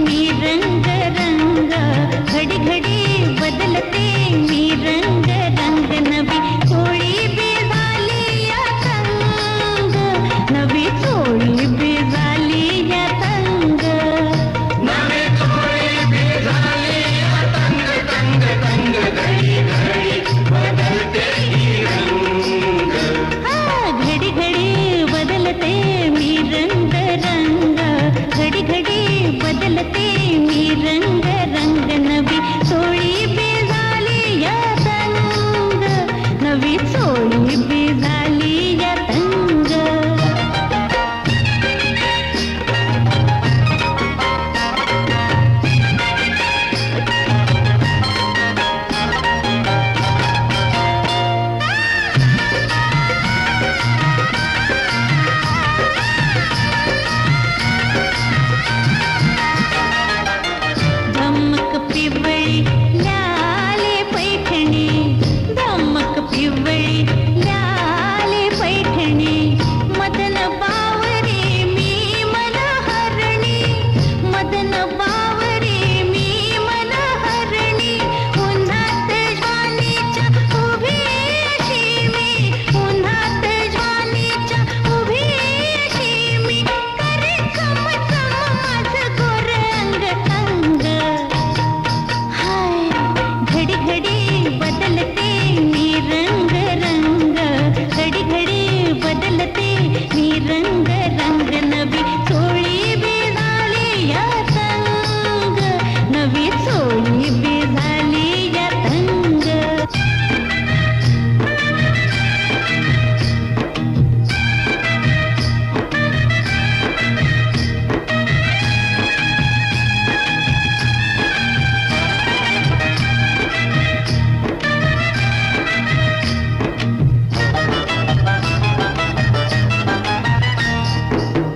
मी रंग रंग घडी घडी बदलते मी रंग रंग नवी चोळी बी झाली या तंग नवी चोळी बी झाली या तंग नवी चोळी बी झाली या तंग तंग तंग घडी घडी बदलते ही रंग घडी घडी बदलते मी रंग रंग घडी घडी बदलते मी रंग रंग नवी चोळी बी झाली या तंग नवी चोळी बी झाली या तंग धमक पिवळी लाले पैठणी धमक पिवळी लाले पैठणी मदन बावरी मी मनहरणी मदन बावरी मी मनहरणी उन्हात ज्वानीच्या उभी अशी मी उन्हात ज्वानीच्या उभी अशी मी करे चम चम माझं गोर अंग अंग हाय घडी घडी बदलते मी रंग रंग घडी घडी बदलते मी रंग रंग नवी चोळी बी झाली या तंग नवी चोळी बी झाली या तंग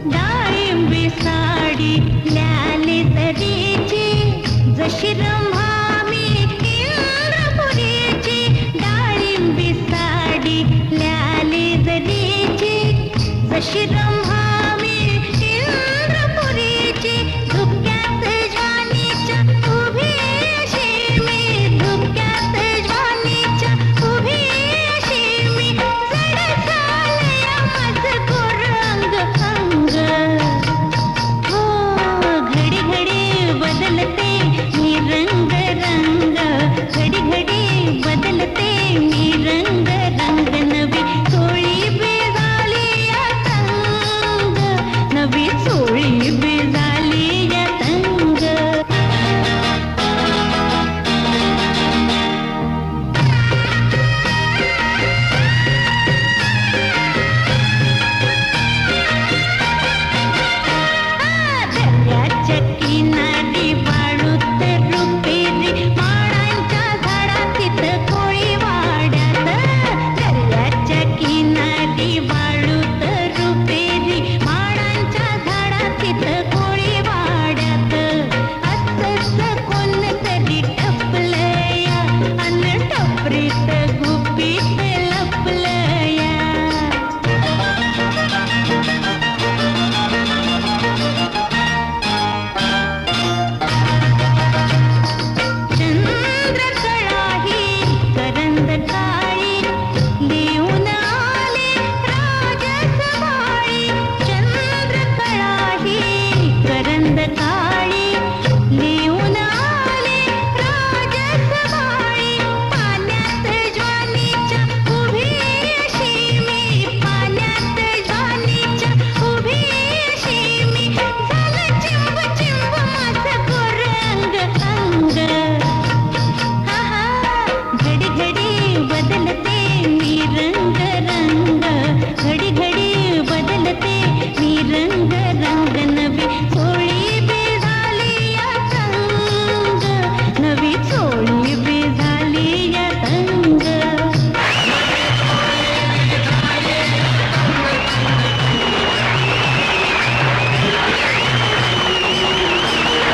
डाळिंबी साडी ल्याली तरीची जशी रंभा मी इंद्रपुरीची डाळिंबी साडी ल्याली तरीची जशी रंभा मी इंद्रपुरीची धुक्यात ज्वानीच्या उभी अशी मी धुक्यात ज्वानीच्या उभी अशी मी जड झालंय माझं गोर अंग अंग हो घडी घडी बदलते मी रंग रंग घडी घडी बदलते मी रंग रंग नवी चोळी बी झाली या तंग नवी चोळी बी झाली या तंग दर्याच्या किनारी